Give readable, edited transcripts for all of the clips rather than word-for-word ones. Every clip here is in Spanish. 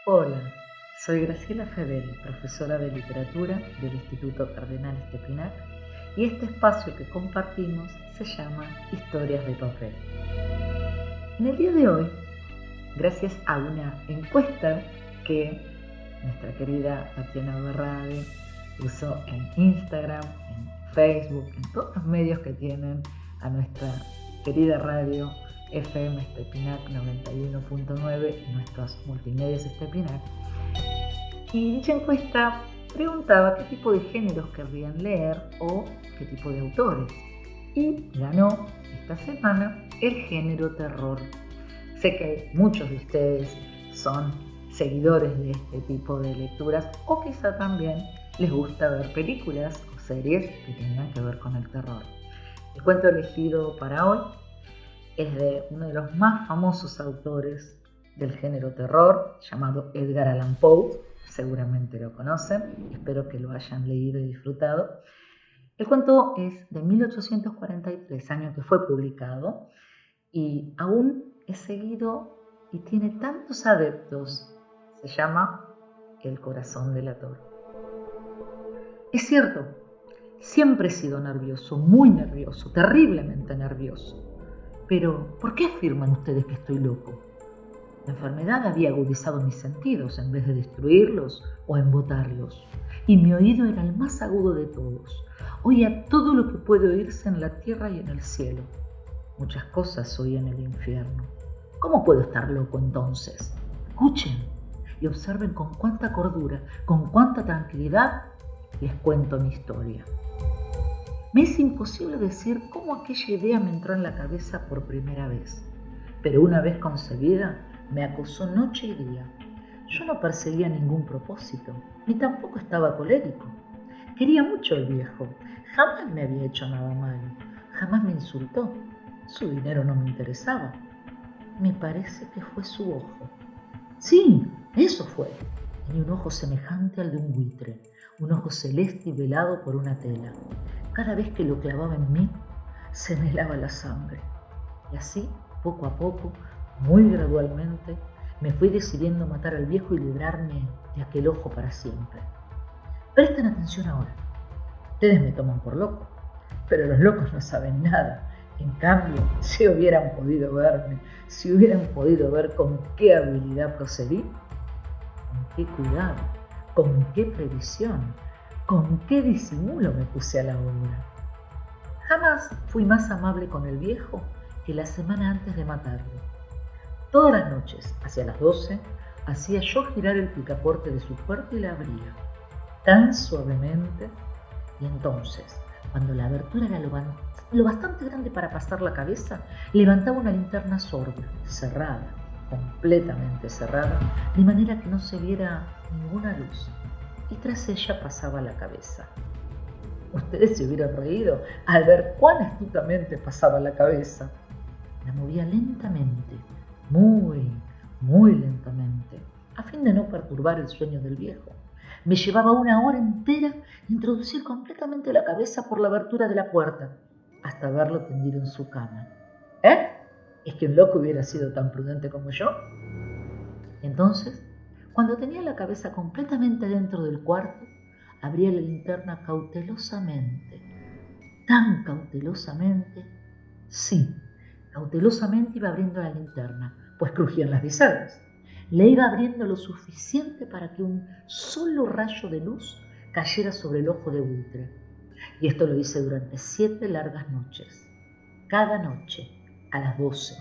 Hola, soy Graciela Fedeli, profesora de literatura del Instituto Cardenal Estepinac, y este espacio que compartimos se llama Historias de Papel. En el día de hoy, gracias a una encuesta que nuestra querida Tatiana Berrade usó en Instagram, en Facebook, en todos los medios que tienen a nuestra querida radio FM Estepinac 91.9 y nuestros multimedios Estepinac. Y dicha encuesta preguntaba qué tipo de géneros querrían leer o qué tipo de autores. Y ganó esta semana el género terror. Sé que muchos de ustedes son seguidores de este tipo de lecturas o quizá también les gusta ver películas o series que tengan que ver con el terror. El cuento elegido para hoy es de uno de los más famosos autores del género terror, llamado Edgar Allan Poe. Seguramente lo conocen, espero que lo hayan leído y disfrutado. El cuento es de 1843, año que fue publicado, y aún es seguido y tiene tantos adeptos. Se llama El corazón delator. Es cierto, siempre he sido nervioso, muy nervioso, terriblemente nervioso. Pero, ¿por qué afirman ustedes que estoy loco? La enfermedad había agudizado mis sentidos en vez de destruirlos o embotarlos, y mi oído era el más agudo de todos. Oía todo lo que puede oírse en la tierra y en el cielo. Muchas cosas oí en el infierno. ¿Cómo puedo estar loco entonces? Escuchen y observen con cuánta cordura, con cuánta tranquilidad les cuento mi historia. Me es imposible decir cómo aquella idea me entró en la cabeza por primera vez, pero una vez concebida me acosó noche y día. Yo no perseguía ningún propósito, ni tampoco estaba colérico. Quería mucho al viejo, jamás me había hecho nada malo, jamás me insultó, su dinero no me interesaba. Me parece que fue su ojo. Sí, eso fue. Tenía un ojo semejante al de un buitre, un ojo celeste y velado por una tela. Cada vez que lo clavaba en mí, se me helaba la sangre. Y así, poco a poco, muy gradualmente, me fui decidiendo matar al viejo y librarme de aquel ojo para siempre. Presten atención ahora. Ustedes me toman por loco, pero los locos no saben nada. En cambio, si hubieran podido verme, si hubieran podido ver con qué habilidad procedí, con qué cuidado, con qué previsión, con qué disimulo me puse a la obra. Jamás fui más amable con el viejo que la semana antes de matarlo. Todas las noches, hacia las 12, hacía yo girar el picaporte de su puerta y la abría, tan suavemente, y entonces, cuando la abertura era lo bastante grande para pasar la cabeza, levantaba una linterna sorda, cerrada, completamente cerrada, de manera que no se viera ninguna luz, y tras ella pasaba la cabeza. Ustedes se hubieran reído al ver cuán astutamente pasaba la cabeza. La movía lentamente, muy, muy lentamente, a fin de no perturbar el sueño del viejo. Me llevaba 1 hora entera introducir completamente la cabeza por la abertura de la puerta, hasta verlo tendido en su cama. ¿Eh? ¿Es que un loco hubiera sido tan prudente como yo? Entonces, cuando tenía la cabeza completamente dentro del cuarto, abría la linterna cautelosamente, tan cautelosamente, sí, cautelosamente iba abriendo la linterna, pues crujían las bisagras. Le iba abriendo lo suficiente para que un solo rayo de luz cayera sobre el ojo de buitre. Y esto lo hice durante 7 largas noches, cada noche a las 12.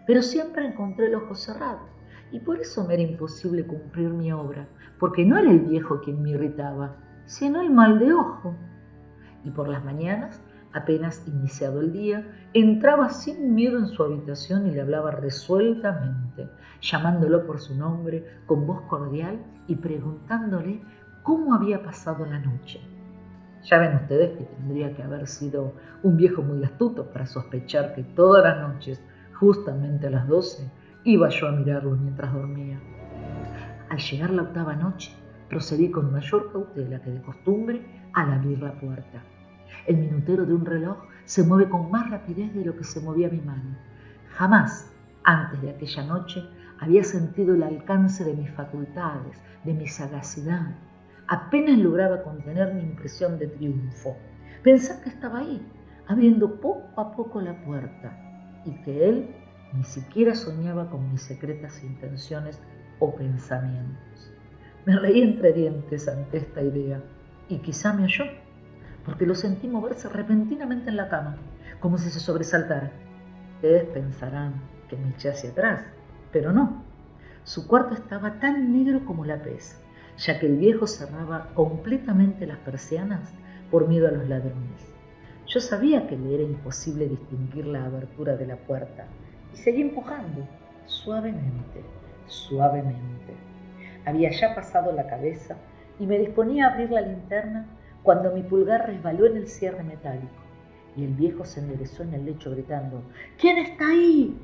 Pero siempre encontré el ojo cerrado, y por eso me era imposible cumplir mi obra, porque no era el viejo quien me irritaba, sino el mal de ojo. Y por las mañanas, apenas iniciado el día, entraba sin miedo en su habitación y le hablaba resueltamente, llamándolo por su nombre con voz cordial y preguntándole cómo había pasado la noche. Ya ven ustedes que tendría que haber sido un viejo muy astuto para sospechar que todas las noches, justamente a las 12, iba yo a mirarlo mientras dormía. Al llegar la 8ª noche, procedí con mayor cautela que de costumbre al abrir la puerta. El minutero de un reloj se mueve con más rapidez de lo que se movía mi mano. Jamás, antes de aquella noche, Había sentido el alcance de mis facultades, de mi sagacidad. Apenas lograba contener mi impresión de triunfo. Pensar que estaba ahí, abriendo poco a poco la puerta, y que él ni siquiera soñaba con mis secretas intenciones o pensamientos. Me reí entre dientes ante esta idea, y quizá me oyó, porque lo sentí moverse repentinamente en la cama, como si se sobresaltara. Ustedes pensarán que me eché hacia atrás, pero no. Su cuarto estaba tan negro como la pez, ya que el viejo cerraba completamente las persianas por miedo a los ladrones. Yo sabía que le era imposible distinguir la abertura de la puerta y seguí empujando, suavemente, suavemente. Había ya pasado la cabeza y me disponía a abrir la linterna cuando mi pulgar resbaló en el cierre metálico y el viejo se enderezó en el lecho gritando: «¿Quién está ahí?».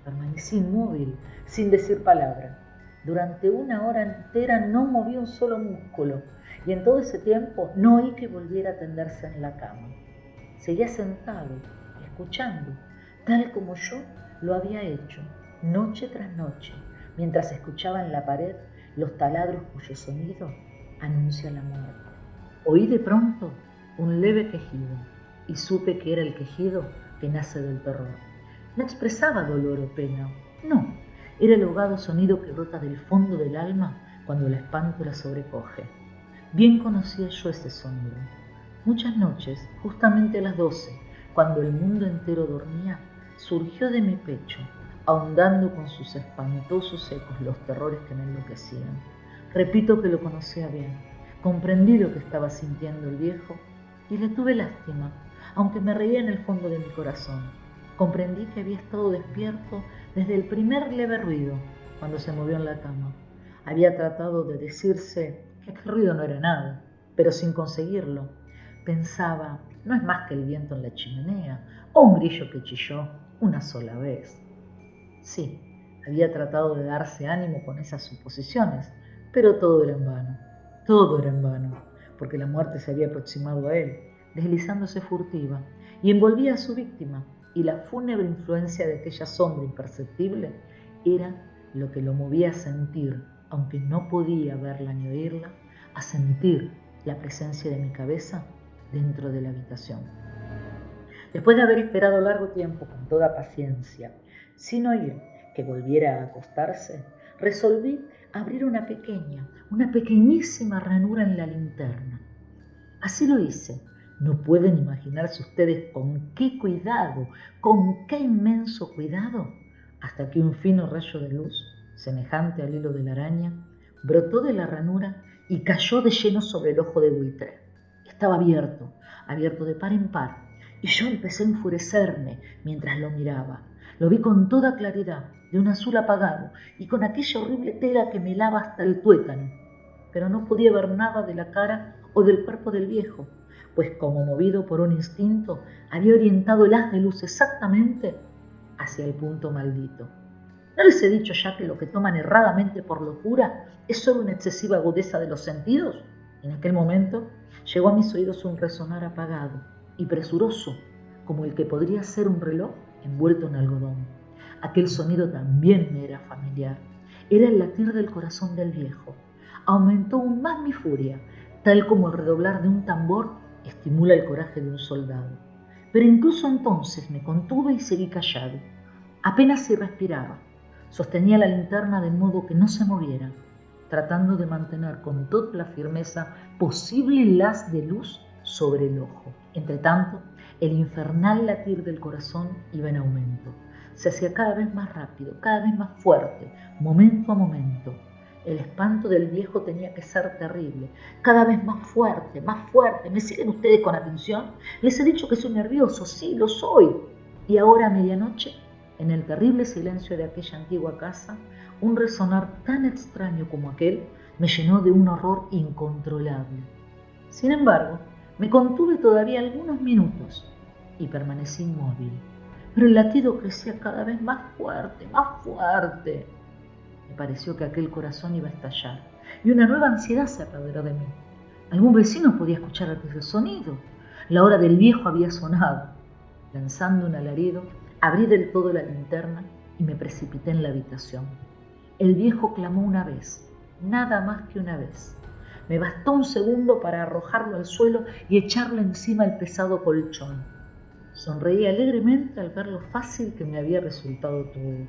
Permanecí inmóvil, sin decir palabra. Durante 1 hora entera no moví un solo músculo y en todo ese tiempo no oí que volviera a tenderse en la cama. Seguía sentado, escuchando, tal como yo lo había hecho, noche tras noche, mientras escuchaba en la pared los taladros cuyo sonido anuncia la muerte. Oí de pronto un leve quejido y supe que era el quejido que nace del terror. No expresaba dolor o pena, no, era el ahogado sonido que brota del fondo del alma cuando el espanto la sobrecoge. Bien conocía yo ese sonido. Muchas noches, justamente a las 12, cuando el mundo entero dormía, surgió de mi pecho, ahondando con sus espantosos ecos los terrores que me enloquecían. Repito que lo conocía bien, comprendí lo que estaba sintiendo el viejo y le tuve lástima, aunque me reía en el fondo de mi corazón. Comprendí que había estado despierto desde el primer leve ruido, cuando se movió en la cama. Había tratado de decirse que aquel ruido no era nada, pero sin conseguirlo. Pensaba, no es más que el viento en la chimenea o un grillo que chilló una sola vez. Sí, había tratado de darse ánimo con esas suposiciones, pero todo era en vano, porque la muerte se había aproximado a él, deslizándose furtiva, y envolvía a su víctima, y la fúnebre influencia de aquella sombra imperceptible era lo que lo movía a sentir, aunque no podía verla ni oírla, a sentir la presencia de mi cabeza dentro de la habitación. Después de haber esperado largo tiempo con toda paciencia, sin oír que volviera a acostarse, resolví abrir una pequeñísima ranura en la linterna. Así lo hice. No pueden imaginarse ustedes con qué cuidado, con qué inmenso cuidado, hasta que un fino rayo de luz, semejante al hilo de la araña, brotó de la ranura y cayó de lleno sobre el ojo de buitre. Estaba abierto de par en par, y yo empecé a enfurecerme mientras lo miraba. Lo vi con toda claridad, de un azul apagado, y con aquella horrible tela que me helaba hasta el tuétano. Pero no podía ver nada de la cara o del cuerpo del viejo, pues como movido por un instinto, había orientado el haz de luz exactamente hacia el punto maldito. ¿No les he dicho ya que lo que toman erradamente por locura es solo una excesiva agudeza de los sentidos? En aquel momento llegó a mis oídos un resonar apagado y presuroso, como el que podría ser un reloj envuelto en algodón. Aquel sonido también me era familiar. Era el latir del corazón del viejo. Aumentó aún más mi furia, tal como el redoblar de un tambor estimula el coraje de un soldado. Pero incluso entonces me contuve y seguí callado. Apenas si respiraba. Sostenía la linterna de modo que no se moviera, tratando de mantener con toda la firmeza posible el haz de luz sobre el ojo. Entretanto, el infernal latir del corazón iba en aumento. Se hacía cada vez más rápido, cada vez más fuerte, momento a momento. El espanto del viejo tenía que ser terrible, cada vez más fuerte, más fuerte. ¿Me siguen ustedes con atención? Les he dicho que soy nervioso, sí, lo soy. Y ahora a medianoche, en el terrible silencio de aquella antigua casa, un resonar tan extraño como aquel me llenó de un horror incontrolable. Sin embargo, me contuve todavía algunos minutos y permanecí inmóvil. Pero el latido crecía cada vez más fuerte, más fuerte. Me pareció que aquel corazón iba a estallar y una nueva ansiedad se apoderó de mí. Algún vecino podía escuchar aquel sonido. La hora del viejo había sonado. Lanzando un alarido, abrí del todo la linterna y me precipité en la habitación. El viejo clamó una vez, nada más que una vez. Me bastó un segundo para arrojarlo al suelo y echarle encima el pesado colchón. Sonreí alegremente al ver lo fácil que me había resultado todo,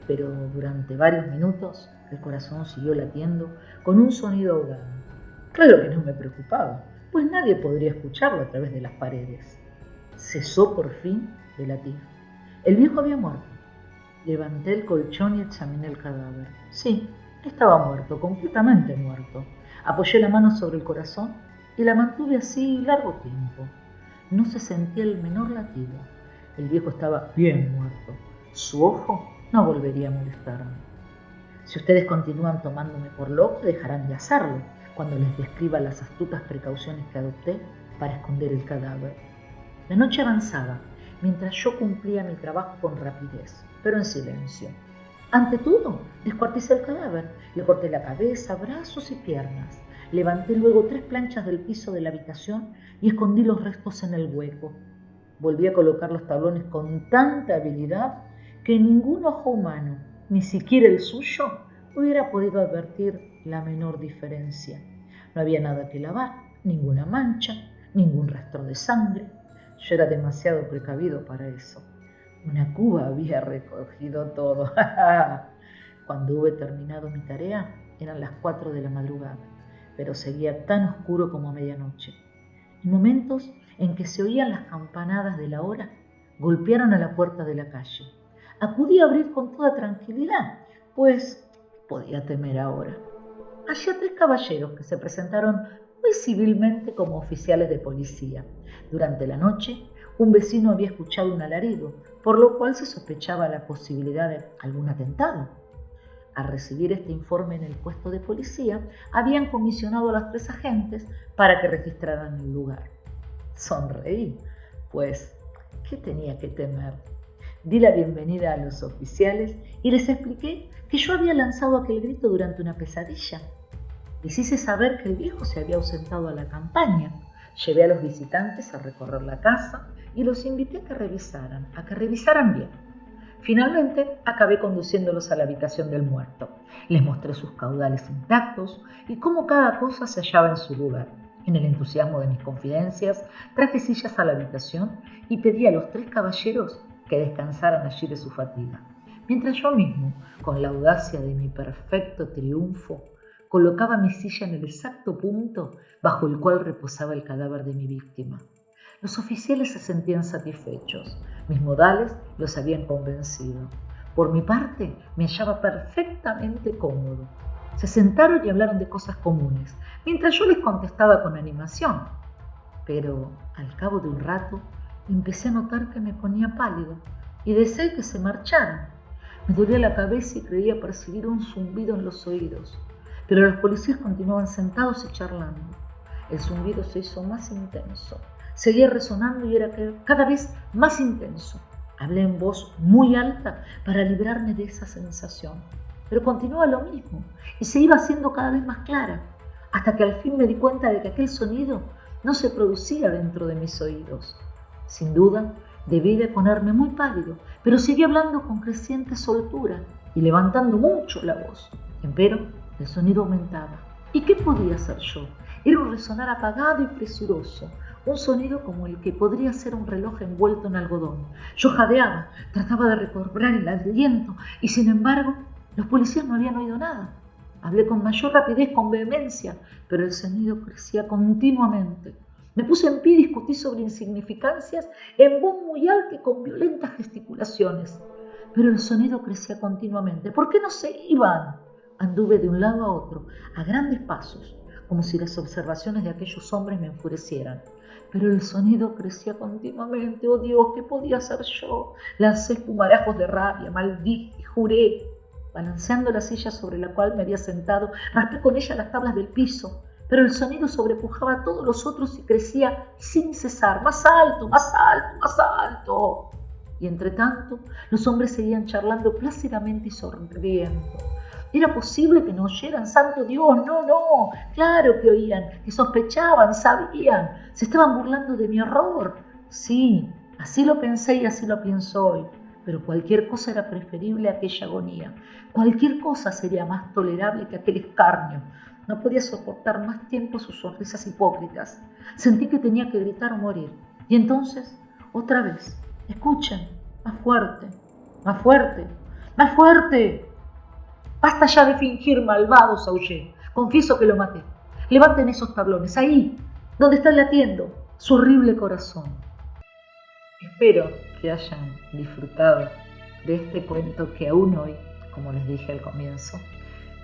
pero durante varios minutos el corazón siguió latiendo con un sonido ahogado. Claro que no me preocupaba, pues nadie podría escucharlo a través de las paredes. Cesó por fin de latir. El viejo había muerto. Levanté el colchón y examiné el cadáver. Sí, estaba muerto, completamente muerto. Apoyé la mano sobre el corazón y la mantuve así largo tiempo. No se sentía el menor latido. El viejo estaba bien muerto. Su ojo no volvería a molestarme. Si ustedes continúan tomándome por loco, dejarán de hacerlo cuando les describa las astutas precauciones que adopté para esconder el cadáver. La noche avanzaba, mientras yo cumplía mi trabajo con rapidez, pero en silencio. Ante todo, descuarticé el cadáver, le corté la cabeza, brazos y piernas. Levanté luego 3 planchas del piso de la habitación y escondí los restos en el hueco. Volví a colocar los tablones con tanta habilidad que ningún ojo humano, ni siquiera el suyo, hubiera podido advertir la menor diferencia. No había nada que lavar, ninguna mancha, ningún rastro de sangre. Yo era demasiado precavido para eso. Una cuba había recogido todo. Cuando hube terminado mi tarea, eran las 4 de la madrugada, pero seguía tan oscuro como medianoche. En momentos en que se oían las campanadas de la hora, golpearon a la puerta de la calle. Acudí a abrir con toda tranquilidad, pues podía temer ahora. Hallé a 3 caballeros que se presentaron muy civilmente como oficiales de policía. Durante la noche, un vecino había escuchado un alarido, por lo cual se sospechaba la posibilidad de algún atentado. Al recibir este informe en el puesto de policía, habían comisionado a los 3 agentes para que registraran el lugar. Sonreí, pues, ¿qué tenía que temer? Di la bienvenida a los oficiales y les expliqué que yo había lanzado aquel grito durante una pesadilla. Les hice saber que el viejo se había ausentado a la campaña. Llevé a los visitantes a recorrer la casa y los invité a que revisaran bien. Finalmente, acabé conduciéndolos a la habitación del muerto. Les mostré sus caudales intactos y cómo cada cosa se hallaba en su lugar. En el entusiasmo de mis confidencias, traje sillas a la habitación y pedí a los 3 caballeros que descansaran allí de su fatiga, mientras yo mismo, con la audacia de mi perfecto triunfo, colocaba mi silla en el exacto punto bajo el cual reposaba el cadáver de mi víctima. Los oficiales se sentían satisfechos. Mis modales los habían convencido. Por mi parte, me hallaba perfectamente cómodo. Se sentaron y hablaron de cosas comunes, mientras yo les contestaba con animación. Pero, al cabo de un rato, empecé a notar que me ponía pálido y deseé que se marcharan. Me dolía la cabeza y creía percibir un zumbido en los oídos, pero los policías continuaban sentados y charlando. El zumbido se hizo más intenso. Seguía resonando y era cada vez más intenso. Hablé en voz muy alta para librarme de esa sensación, pero continuaba lo mismo y se iba haciendo cada vez más clara, hasta que al fin me di cuenta de que aquel sonido no se producía dentro de mis oídos. Sin duda, debí de ponerme muy pálido, pero seguí hablando con creciente soltura y levantando mucho la voz. Empero, el sonido aumentaba. ¿Y qué podía hacer yo? Era un resonar apagado y presuroso, un sonido como el que podría ser un reloj envuelto en algodón. Yo jadeaba, trataba de recobrar el aliento y, sin embargo, los policías no habían oído nada. Hablé con mayor rapidez, con vehemencia, pero el sonido crecía continuamente. Me puse en pie y discutí sobre insignificancias en voz muy alta y con violentas gesticulaciones. Pero el sonido crecía continuamente. ¿Por qué no se iban? Anduve de un lado a otro, a grandes pasos, como si las observaciones de aquellos hombres me enfurecieran. Pero el sonido crecía continuamente. ¡Oh Dios! ¿Qué podía hacer yo? Lancé espumarajos de rabia, maldije, juré. Balanceando la silla sobre la cual me había sentado, raspé con ella las tablas del piso, pero el sonido sobrepujaba a todos los otros y crecía sin cesar, más alto, más alto, más alto. Y entre tanto, los hombres seguían charlando plácidamente y sonriendo. ¿Era posible que no oyeran? ¡Santo Dios! No, claro que oían, que sospechaban, sabían, se estaban burlando de mi horror. Sí, así lo pensé y así lo pienso hoy, pero cualquier cosa era preferible a aquella agonía. Cualquier cosa sería más tolerable que aquel escarnio. No podía soportar más tiempo sus sonrisas hipócritas. Sentí que tenía que gritar o morir. Y entonces, otra vez, escuchen, más fuerte, más fuerte, más fuerte. Basta ya de fingir, malvados, aullé. Confieso que lo maté. Levanten esos tablones, ahí, donde están latiendo su horrible corazón. Espero que hayan disfrutado de este cuento que aún hoy, como les dije al comienzo,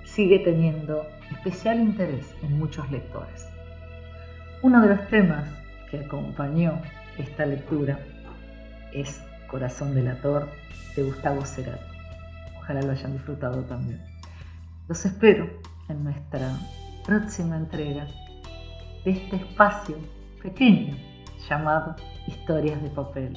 sigue teniendo especial interés en muchos lectores. Uno de los temas que acompañó esta lectura es Corazón delator de Gustavo Cerati. Ojalá lo hayan disfrutado también. Los espero en nuestra próxima entrega de este espacio pequeño llamado Historias de Papel.